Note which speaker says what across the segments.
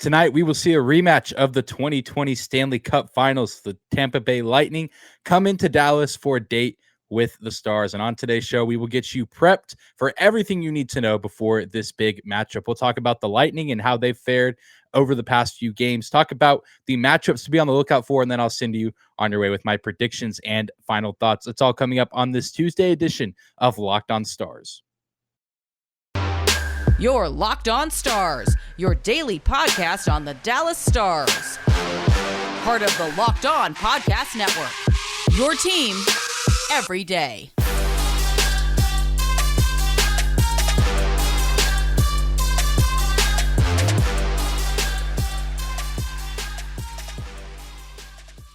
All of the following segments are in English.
Speaker 1: Tonight, we will see a rematch of the 2020 Stanley Cup Finals. The Tampa Bay Lightning come into Dallas for a date with the Stars. And on today's show, we will get you prepped for everything you need to know before this big matchup. We'll talk about the Lightning and how they've fared over the past few games, talk about the matchups to be on the lookout for, and then I'll send you on your way with my predictions and final thoughts. It's all coming up on this Tuesday edition of Locked On Stars.
Speaker 2: Your Locked On Stars, your daily podcast on the Dallas Stars. Part of the Locked On Podcast Network, your team every day.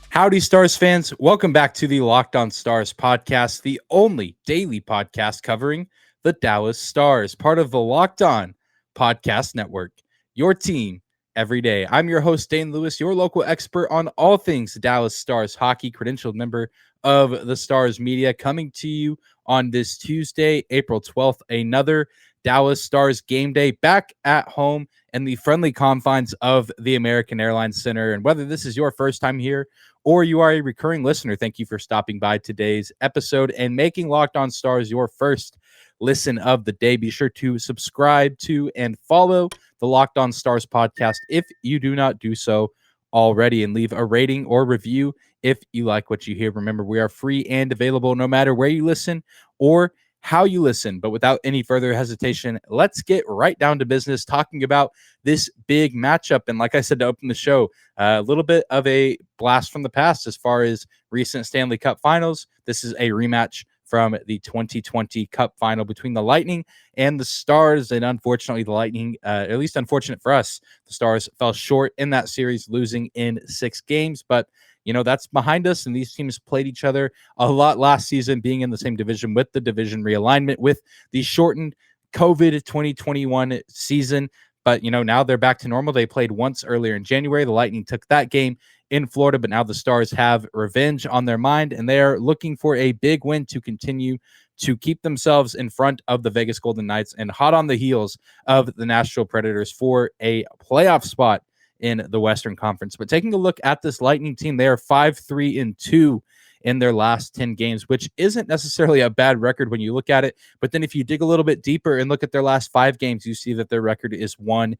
Speaker 1: Howdy, Stars fans. Welcome back to the Locked On Stars podcast, the only daily podcast covering the Dallas Stars, part of the Locked On Podcast Network, your team every day. I'm your host, Dane Lewis, your local expert on all things Dallas Stars hockey, credentialed member of the Stars Media, coming to you on this Tuesday, April 12th, another Dallas Stars game day back at home in the friendly confines of the American Airlines Center. And whether this is your first time here or you are a recurring listener, thank you for stopping by today's episode and making Locked On Stars your first listen of the day. Be sure to subscribe to and follow the Locked On Stars podcast if you do not do so already, and leave a rating or review if you like what you hear. Remember, we are free and available no matter where you listen or how you listen. But without any further hesitation, let's get right down to business talking about this big matchup. And like I said to open the show, a little bit of a blast from the past as far as recent Stanley Cup Finals. This is a rematch from the 2020 Cup Final between the Lightning and the Stars. And unfortunately, the Lightning, at least unfortunate for us, the Stars fell short in that series, losing in 6 games. But, you know, that's behind us, and these teams played each other a lot last season, being in the same division with the division realignment, with the shortened COVID 2021 season. But, you know, now they're back to normal. They played once earlier in January. The Lightning took that game in Florida, but now the Stars have revenge on their mind, and they are looking for a big win to continue to keep themselves in front of the Vegas Golden Knights and hot on the heels of the Nashville Predators for a playoff spot in the Western Conference. But taking a look at this Lightning team, they are 5-3-2 in their last 10 games, which isn't necessarily a bad record when you look at it. But then if you dig a little bit deeper and look at their last 5 games, you see that their record is 1-2-2,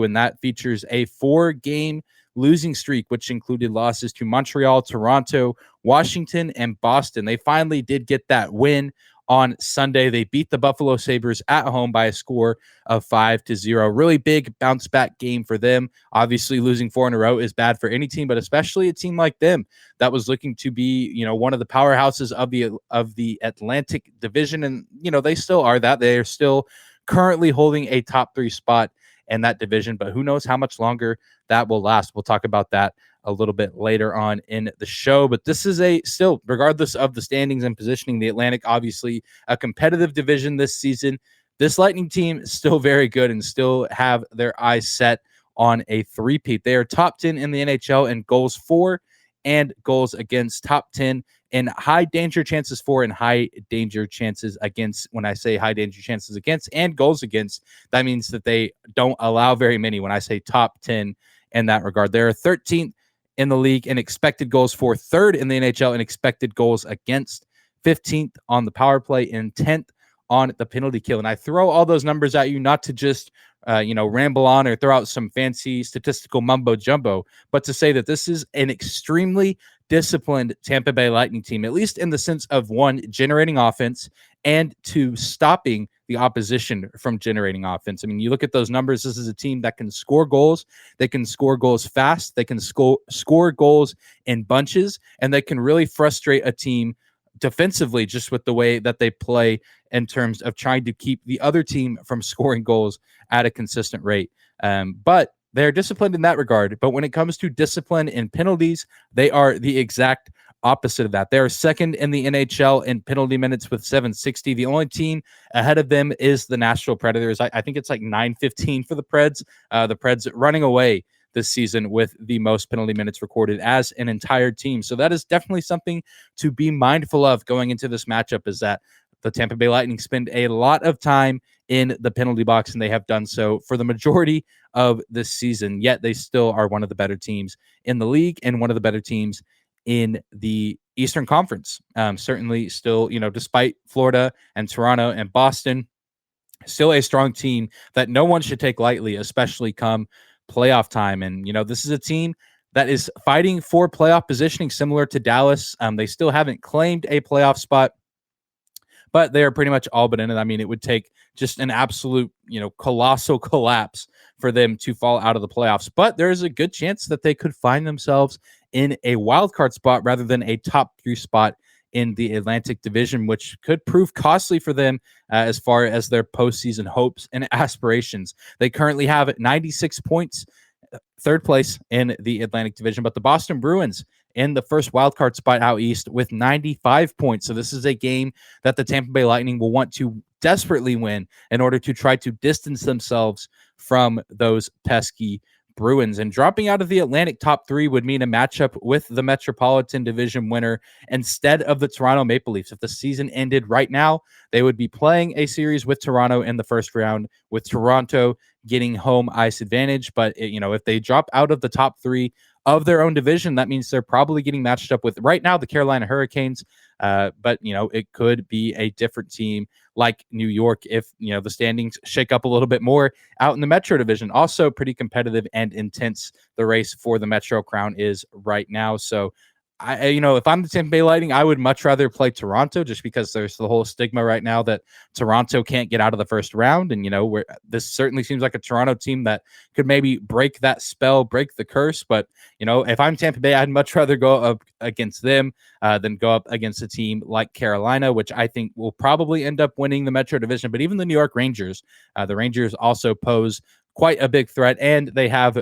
Speaker 1: and that features a 4-game losing streak, which included losses to Montreal, Toronto, Washington, and Boston. They finally did get that win on Sunday. They beat the Buffalo Sabres at home by a score of 5-0. Really big bounce back game for them. Obviously, losing 4 in a row is bad for any team, but especially a team like them that was looking to be, you know, one of the powerhouses of the Atlantic Division. And, you know, they still are that. They are still currently holding a top 3 spot in that division, but who knows how much longer that will last. We'll talk about that a little bit later on in the show, but this is still, regardless of the standings and positioning, the Atlantic, obviously a competitive division this season. This Lightning team is still very good and still have their eyes set on a three-peat. They are top 10 in the NHL in goals for and goals against, top 10 in high danger chances for and high danger chances against. When I say high danger chances against and goals against, that means that they don't allow very many. When I say top 10 in that regard, they're 13th in the league in expected goals for, 3rd in the NHL in expected goals against, 15th on the power play, and 10th on the penalty kill. And I throw all those numbers at you not to just ramble on or throw out some fancy statistical mumbo jumbo, but to say that this is an extremely disciplined Tampa Bay Lightning team, at least in the sense of, 1, generating offense, and 2, stopping the opposition from generating offense. I mean, you look at those numbers, this is a team that can score goals. They can score goals fast. They can score goals in bunches, and they can really frustrate a team defensively just with the way that they play in terms of trying to keep the other team from scoring goals at a consistent rate. But they're disciplined in that regard. But when it comes to discipline in penalties, they are the exact opposite of that. They are 2nd in the NHL in penalty minutes with 760. The only team ahead of them is the Nashville Predators. I think it's like 915 for the Preds. The Preds running away this season with the most penalty minutes recorded as an entire team. So that is definitely something to be mindful of going into this matchup, is that the Tampa Bay Lightning spend a lot of time in the penalty box, and they have done so for the majority of this season. Yet they still are one of the better teams in the league and one of the better teams in the Eastern Conference. Certainly still, despite Florida and Toronto and Boston, still a strong team that no one should take lightly, especially come playoff time. And, this is a team that is fighting for playoff positioning similar to Dallas. They still haven't claimed a playoff spot, but they are pretty much all but in it. I mean, it would take just an absolute, colossal collapse for them to fall out of the playoffs. But there is a good chance that they could find themselves in a wild card spot rather than a top 3 spot in the Atlantic Division, which could prove costly for them as far as their postseason hopes and aspirations. They currently have 96 points, third place in the Atlantic Division, but the Boston Bruins in the first wildcard spot out east with 95 points. So this is a game that the Tampa Bay Lightning will want to desperately win in order to try to distance themselves from those pesky Bruins. And dropping out of the Atlantic top 3 would mean a matchup with the Metropolitan Division winner instead of the Toronto Maple Leafs. If the season ended right now, they would be playing a series with Toronto in the first round, with Toronto getting home ice advantage. But, if they drop out of the top 3 of their own division, that means they're probably getting matched up with right now the Carolina Hurricanes. But it could be a different team like New York if, the standings shake up a little bit more out in the Metro Division. Also pretty competitive and intense the race for the Metro crown is right now. So if I'm the Tampa Bay Lightning, I would much rather play Toronto just because there's the whole stigma right now that Toronto can't get out of the first round. And, this certainly seems like a Toronto team that could maybe break that spell, break the curse. But, if I'm Tampa Bay, I'd much rather go up against them than go up against a team like Carolina, which I think will probably end up winning the Metro Division. But even the New York Rangers, the Rangers also pose quite a big threat, and they have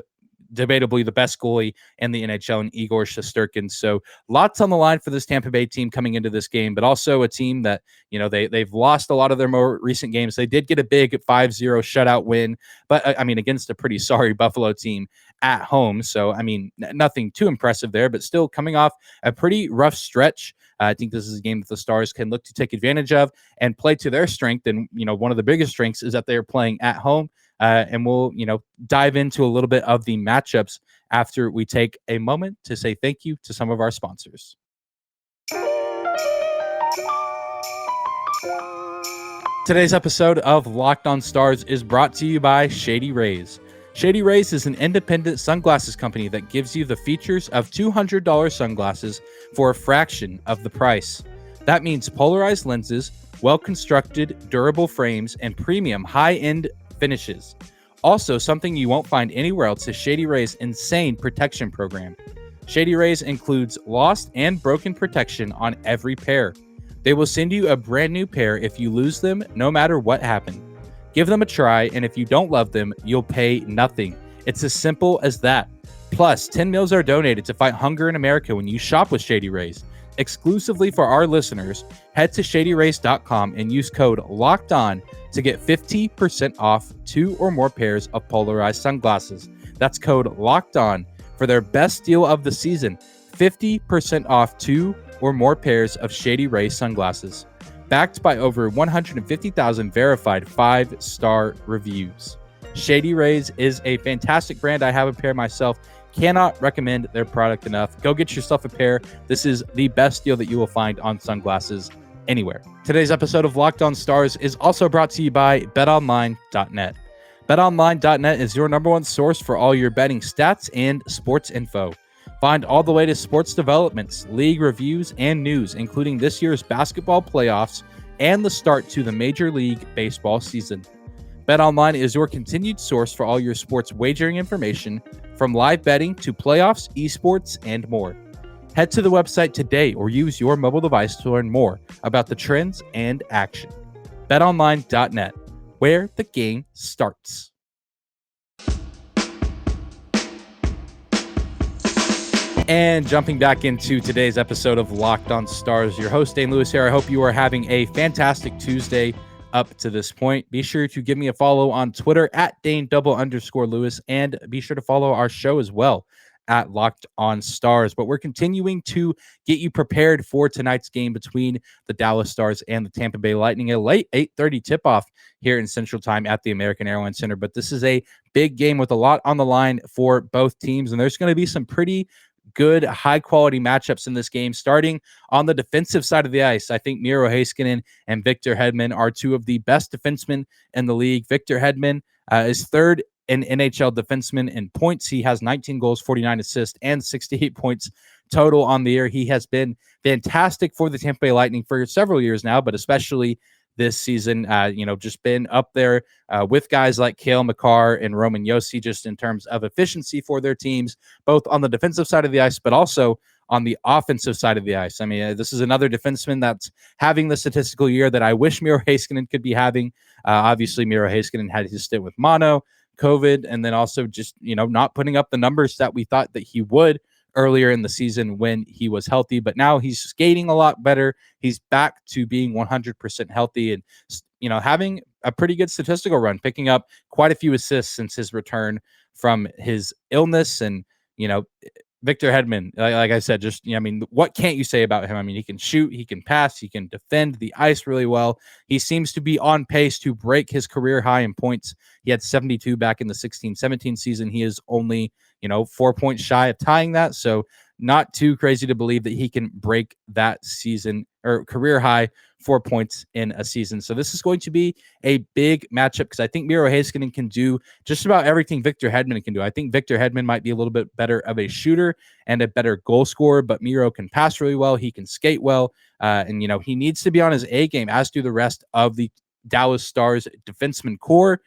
Speaker 1: debatably the best goalie in the NHL in Igor Shesterkin. So lots on the line for this Tampa Bay team coming into this game, but also a team that, they've lost a lot of their more recent games. They did get a big 5-0 shutout win, but against a pretty sorry Buffalo team at home. So, nothing too impressive there, but still coming off a pretty rough stretch. I think this is a game that the Stars can look to take advantage of and play to their strength. And, one of the biggest strengths is that they are playing at home. And we'll, dive into a little bit of the matchups after we take a moment to say thank you to some of our sponsors. Today's episode of Locked On Stars is brought to you by Shady Rays. Shady Rays is an independent sunglasses company that gives you the features of $200 sunglasses for a fraction of the price. That means polarized lenses, well-constructed, durable frames, and premium high-end finishes. Also, something you won't find anywhere else is Shady Rays' insane protection program. Shady Rays includes lost and broken protection on every pair. They will send you a brand new pair if you lose them, no matter what happened. Give them a try, and if you don't love them, you'll pay nothing. It's as simple as that. Plus, 10 meals are donated to fight hunger in America when you shop with Shady Rays. Exclusively for our listeners, head to shadyrays.com and use code LOCKEDON to get 50% off 2 or more pairs of polarized sunglasses. That's code LOCKEDON for their best deal of the season, 50% off 2 or more pairs of Shady Rays sunglasses. Backed by over 150,000 verified 5-star reviews. Shady Rays is a fantastic brand. I have a pair myself. Cannot recommend their product enough. Go get yourself a pair. This is the best deal that you will find on sunglasses anywhere. Today's episode of Locked On Stars is also brought to you by BetOnline.net. BetOnline.net is your number one source for all your betting stats and sports info. Find all the latest sports developments, league reviews, and news, including this year's basketball playoffs and the start to the Major League Baseball season. BetOnline is your continued source for all your sports wagering information, from live betting to playoffs, esports, and more. Head to the website today or use your mobile device to learn more about the trends and action. BetOnline.net, where the game starts. And jumping back into today's episode of Locked On Stars, your host, Dane Lewis here. I hope you are having a fantastic Tuesday up to this point. Be sure to give me a follow on Twitter at Dane_Lewis, and be sure to follow our show as well at Locked On Stars. But we're continuing to get you prepared for tonight's game between the Dallas Stars and the Tampa Bay Lightning, a late 8:30 tip-off here in Central Time at the American Airlines Center. But this is a big game with a lot on the line for both teams, and there's going to be some pretty good, high-quality matchups in this game. Starting on the defensive side of the ice, I think Miro Heiskanen and Victor Hedman are two of the best defensemen in the league. Victor Hedman is third in NHL defenseman in points. He has 19 goals, 49 assists, and 68 points total on the year. He has been fantastic for the Tampa Bay Lightning for several years now, but especially this season, just been up there with guys like Cale Makar and Roman Josi, just in terms of efficiency for their teams, both on the defensive side of the ice, but also on the offensive side of the ice. I mean, this is another defenseman that's having the statistical year that I wish Miro Heiskanen could be having. Obviously, Miro Heiskanen had his stint with mono, COVID, and then also just, not putting up the numbers that we thought that he would earlier in the season when he was healthy, but now he's skating a lot better. He's back to being 100% healthy and, having a pretty good statistical run, picking up quite a few assists since his return from his illness. And, Victor Hedman, like I said, just, what can't you say about him? I mean, he can shoot, he can pass, he can defend the ice really well. He seems to be on pace to break his career high in points. He had 72 back in the 16-17 season. He is only, 4 points shy of tying that. So not too crazy to believe that he can break that season or career high 4 points in a season. So this is going to be a big matchup because I think Miro Heiskanen can do just about everything Victor Hedman can do. I think Victor Hedman might be a little bit better of a shooter and a better goal scorer, but Miro can pass really well. He can skate well. And he needs to be on his A game, as do the rest of the Dallas Stars defenseman core.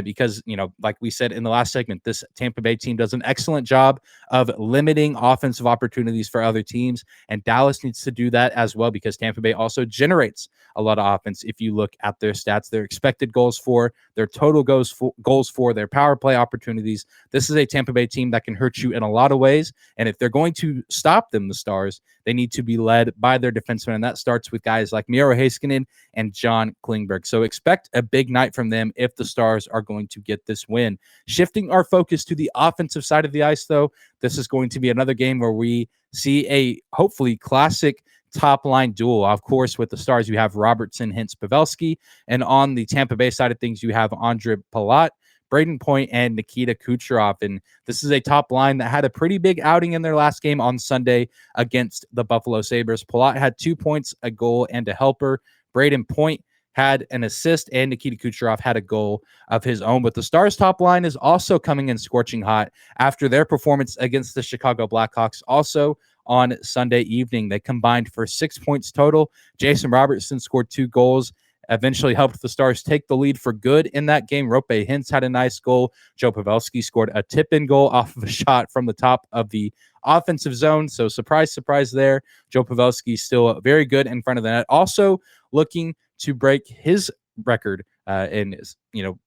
Speaker 1: Because, like we said in the last segment, this Tampa Bay team does an excellent job of limiting offensive opportunities for other teams. And Dallas needs to do that as well because Tampa Bay also generates a lot of offense. If you look at their stats, their expected goals for, their total goals for, their power play opportunities. This is a Tampa Bay team that can hurt you in a lot of ways. And if they're going to stop them, the Stars, they need to be led by their defensemen. And that starts with guys like Miro Heiskanen and John Klingberg. So expect a big night from them if the Stars are going to get this win. Shifting our focus to the offensive side of the ice, though, this is going to be another game where we see a hopefully classic top-line duel. Of course, with the Stars, you have Robertson, Hintz, Pavelski, and on the Tampa Bay side of things, you have Andre Palat, Braden Point, and Nikita Kucherov. And this is a top line that had a pretty big outing in their last game on Sunday against the Buffalo Sabres. Palat had 2 points, a goal, and a helper. Braden Point had an assist, and Nikita Kucherov had a goal of his own. But the Stars' top line is also coming in scorching hot after their performance against the Chicago Blackhawks also on Sunday evening. They combined for 6 points total. Jason Robertson scored 2 goals, eventually helped the Stars take the lead for good in that game. Rope Hintz had a nice goal. Joe Pavelski scored a tip-in goal off of a shot from the top of the offensive zone. So surprise, surprise there. Joe Pavelski still very good in front of the net. Also looking to break his record in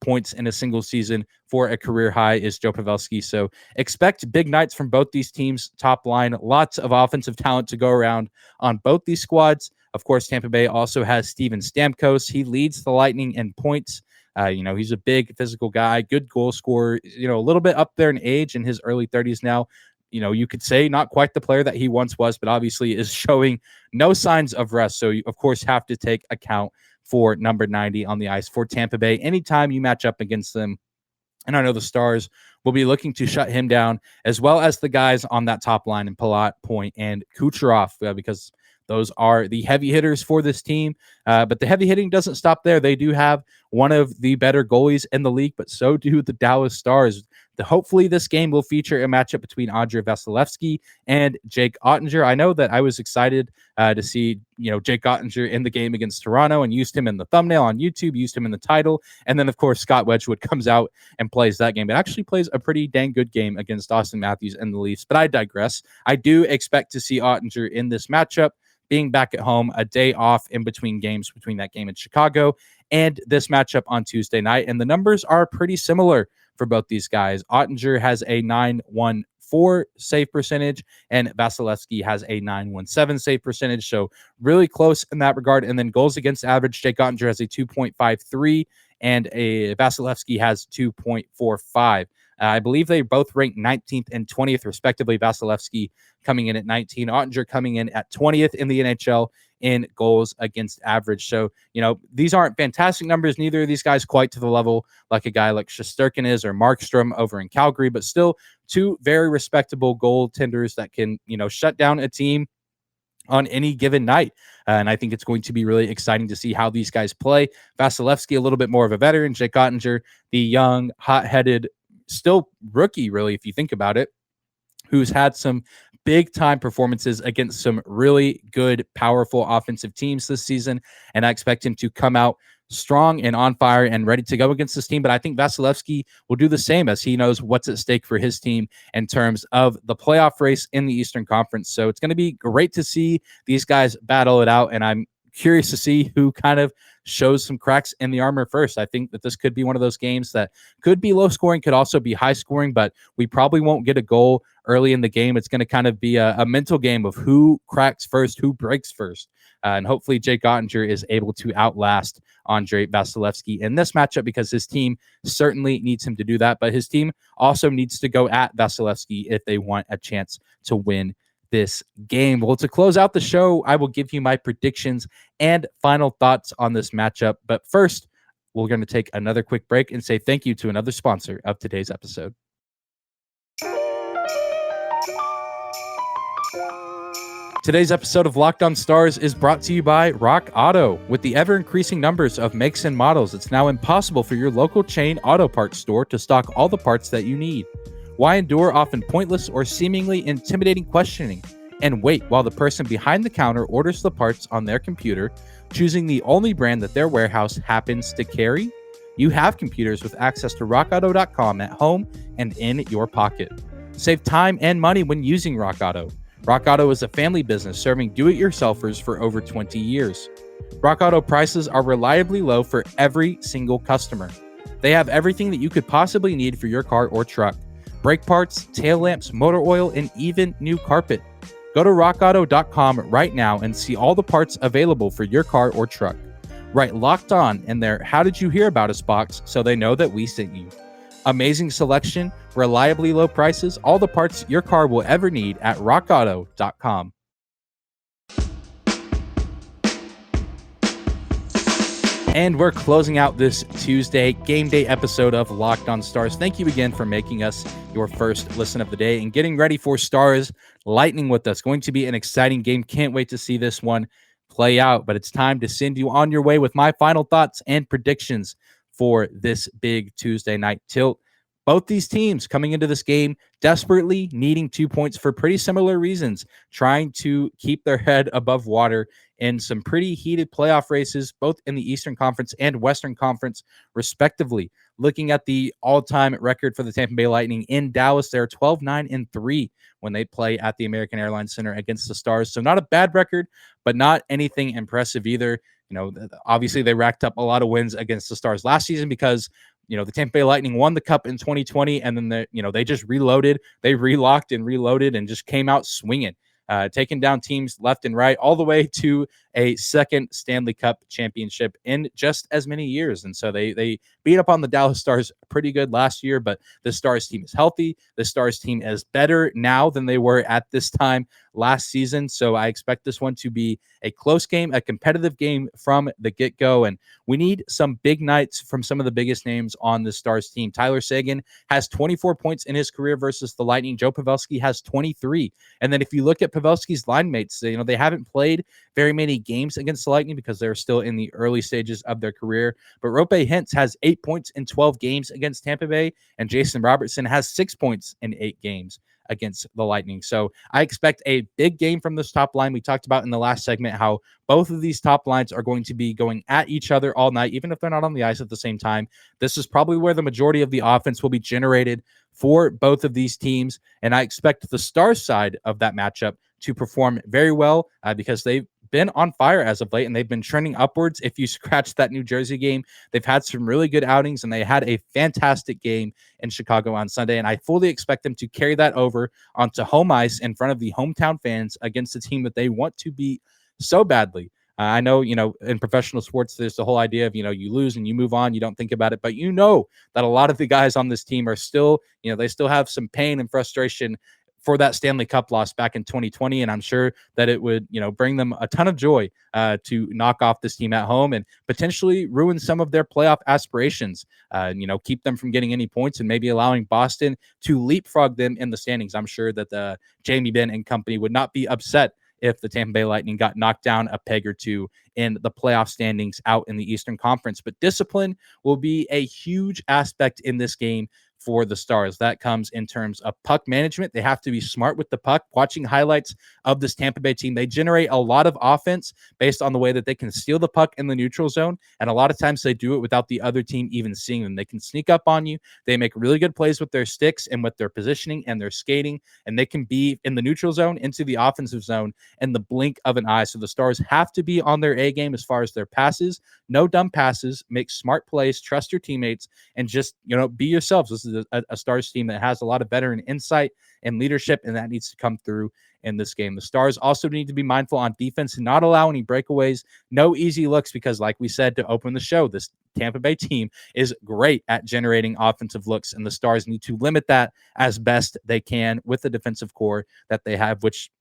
Speaker 1: points in a single season for a career high is Joe Pavelski. So expect big nights from both these teams. Top line, lots of offensive talent to go around on both these squads. Of course, Tampa Bay also has Steven Stamkos. He leads the Lightning in points. He's a big physical guy, good goal scorer, a little bit up there in age, in his early 30s now. You could say not quite the player that he once was, but obviously is showing no signs of rest. So you, of course, have to take account for number 90 on the ice for Tampa Bay anytime you match up against them. And I know the Stars will be looking to shut him down, as well as the guys on that top line in Palat, Point, and Kucherov, because those are the heavy hitters for this team. But the heavy hitting doesn't stop there. They do have one of the better goalies in the league, but so do the Dallas Stars. Hopefully this game will feature a matchup between Andrei Vasilevskiy and Jake Oettinger. I know that I was excited to see, Jake Oettinger in the game against Toronto and used him in the thumbnail on YouTube, used him in the title. And then, of course, Scott Wedgwood comes out and plays that game. It actually plays a pretty dang good game against Austin Matthews and the Leafs. But I digress. I do expect to see Oettinger in this matchup, being back at home, a day off in between games, between that game in Chicago and this matchup on Tuesday night. And the numbers are pretty similar for both these guys. Oettinger has a 9.14 save percentage, and Vasilevskiy has a 9.17 save percentage. So really close in that regard. And then goals against average, Jake Oettinger has a 2.53, and a Vasilevskiy has 2.45. I believe they both ranked 19th and 20th, respectively. Vasilevsky coming in at 19, Oettinger coming in at 20th in the NHL in goals against average. So, these aren't fantastic numbers. Neither of these guys quite to the level like a guy like Shesterkin is or Markstrom over in Calgary, but still two very respectable goaltenders that can, shut down a team on any given night. And I think it's going to be really exciting to see how these guys play. Vasilevsky, a little bit more of a veteran. Jake Oettinger, the young, hot-headed, still rookie, really, if you think about it, who's had some big-time performances against some really good, powerful offensive teams this season. And I expect him to come out strong and on fire and ready to go against this team. But I think Vasilevsky will do the same, as he knows what's at stake for his team in terms of the playoff race in the Eastern Conference. So it's going to be great to see these guys battle it out. And I'm curious to see who kind of shows some cracks in the armor first. I think that this could be one of those games that could be low scoring, could also be high scoring, but we probably won't get a goal early in the game. It's going to kind of be a mental game of who cracks first, who breaks first. And hopefully Jake Oettinger is able to outlast Andrei Vasilevsky in this matchup, because his team certainly needs him to do that. But his team also needs to go at Vasilevsky if they want a chance to win this game. Well, to close out the show, I will give you my predictions and final thoughts on this matchup. But first, we're going to take another quick break and say thank you to another sponsor of today's episode. Today's episode of Locked On Stars is brought to you by Rock Auto. With the ever-increasing numbers of makes and models, it's now impossible for your local chain auto parts store to stock all the parts that you need. Why endure often pointless or seemingly intimidating questioning and wait while the person behind the counter orders the parts on their computer, choosing the only brand that their warehouse happens to carry? You have computers with access to rockauto.com at home and in your pocket. Save time and money when using Rock Auto. Rock Auto is a family business serving do-it-yourselfers for over 20 years. Rock Auto prices are reliably low for every single customer. They have everything that you could possibly need for your car or truck. Brake parts, tail lamps, motor oil, and even new carpet. Go to rockauto.com right now and see all the parts available for your car or truck. Write Locked On in their How Did You Hear About Us box so they know that we sent you. Amazing selection, reliably low prices, all the parts your car will ever need at rockauto.com. And we're closing out this Tuesday game day episode of Locked On Stars. Thank you again for making us your first listen of the day and getting ready for Stars Lightning with us. Going to be an exciting game. Can't wait to see this one play out. But it's time to send you on your way with my final thoughts and predictions for this big Tuesday night tilt. Both these teams coming into this game desperately needing 2 points for pretty similar reasons, trying to keep their head above water in some pretty heated playoff races, both in the Eastern Conference and Western Conference, respectively. Looking at the all-time record for the Tampa Bay Lightning in Dallas, they're 12-9-3 when they play at the American Airlines Center against the Stars. So not a bad record, but not anything impressive either. Obviously they racked up a lot of wins against the Stars last season because the Tampa Bay Lightning won the cup in 2020, and then they just reloaded. They relocked and reloaded and just came out swinging, taking down teams left and right, all the way to a second Stanley Cup championship in just as many years. And so they beat up on the Dallas Stars pretty good last year, but the Stars team is healthy. The Stars team is better now than they were at this time last season. So I expect this one to be a close game, a competitive game from the get-go. And we need some big nights from some of the biggest names on the Stars team. Tyler Seguin has 24 points in his career versus the Lightning. Joe Pavelski has 23. And then if you look at Pavelski's line mates, they haven't played very many games against the Lightning because they're still in the early stages of their career. But Rope Hintz has 8 points in 12 games against Tampa Bay, and Jason Robertson has 6 points in 8 games against the Lightning. So I expect a big game from this top line. We talked about in the last segment how both of these top lines are going to be going at each other all night, even if they're not on the ice at the same time. This is probably where the majority of the offense will be generated for both of these teams. And I expect the Stars side of that matchup to perform very well because they've been on fire as of late, and they've been trending upwards. If you scratch that New Jersey game, they've had some really good outings, and they had a fantastic game in Chicago on Sunday, and I fully expect them to carry that over onto home ice in front of the hometown fans against a team that they want to beat so badly. I know, in professional sports, there's the whole idea of, you lose and you move on, you don't think about it, but that a lot of the guys on this team are still, they still have some pain and frustration for that Stanley Cup loss back in 2020. And I'm sure that it would, bring them a ton of joy to knock off this team at home and potentially ruin some of their playoff aspirations, keep them from getting any points and maybe allowing Boston to leapfrog them in the standings. I'm sure that the Jamie Benn and company would not be upset if the Tampa Bay Lightning got knocked down a peg or two in the playoff standings out in the Eastern Conference. But discipline will be a huge aspect in this game for the Stars. That comes in terms of puck management. They have to be smart with the puck. Watching highlights of this Tampa Bay team, they generate a lot of offense based on the way that they can steal the puck in the neutral zone. And a lot of times they do it without the other team even seeing them. They can sneak up on you. They make really good plays with their sticks and with their positioning and their skating. And they can be in the neutral zone into the offensive zone in the blink of an eye. So the Stars have to be on their A game as far as their passes. No dumb passes. Make smart plays. Trust your teammates and just, be yourselves. This is a Stars team that has a lot of veteran insight and leadership, and that needs to come through in this game. The Stars also need to be mindful on defense and not allow any breakaways, no easy looks, because like we said to open the show, this Tampa Bay team is great at generating offensive looks, and the Stars need to limit that as best they can with the defensive core that they have, which,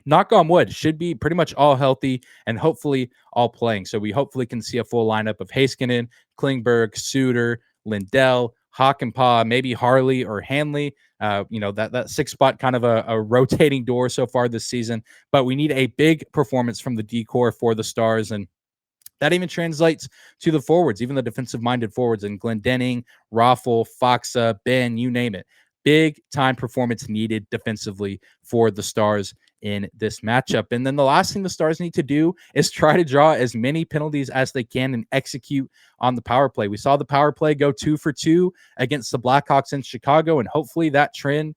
Speaker 1: knock on wood, should be pretty much all healthy and hopefully all playing. So we hopefully can see a full lineup of Heiskanen, Klingberg, Suter, Lindell, Hakanpää, maybe Harley or Hanley. That six spot kind of a rotating door so far this season. But we need a big performance from the D-core for the Stars, and that even translates to the forwards, even the defensive-minded forwards, and Glendening, Raffle, Foxa, Ben, you name it. Big time performance needed defensively for the Stars in this matchup. And then the last thing the Stars need to do is try to draw as many penalties as they can and execute on the power play. We saw the power play go 2 for 2 against the Blackhawks in Chicago, and hopefully that train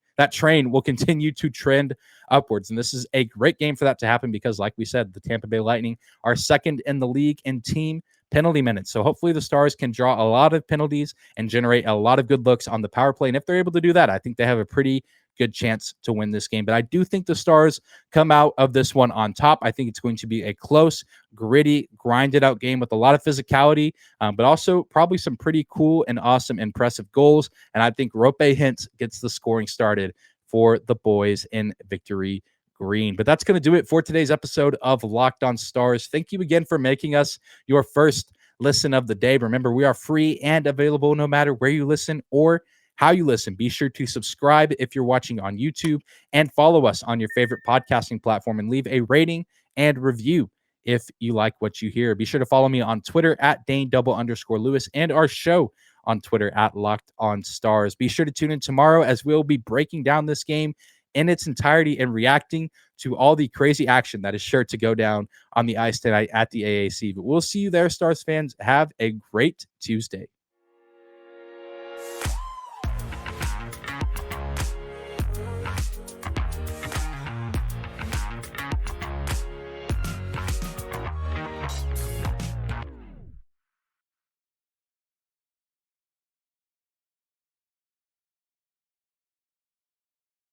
Speaker 1: will continue to trend upwards. And this is a great game for that to happen because, like we said, the Tampa Bay Lightning are second in the league in team penalty minutes. So hopefully the Stars can draw a lot of penalties and generate a lot of good looks on the power play. And if they're able to do that, I think they have a pretty good chance to win this game. But I do think the Stars come out of this one on top. I think it's going to be a close, gritty, grinded out game with a lot of physicality, but also probably some pretty cool and awesome, impressive goals. And I think Rope Hintz gets the scoring started for the boys in Victory Green. But that's going to do it for today's episode of Locked On Stars. Thank you again for making us your first listen of the day. Remember, we are free and available no matter where you listen or how you listen. Be sure to subscribe if you're watching on YouTube and follow us on your favorite podcasting platform and leave a rating and review if you like what you hear. Be sure to follow me on Twitter at Dane_Lewis and our show on Twitter at Locked On Stars. Be sure to tune in tomorrow as we'll be breaking down this game in its entirety and reacting to all the crazy action that is sure to go down on the ice tonight at the AAC. But we'll see you there, Stars fans. Have a great Tuesday.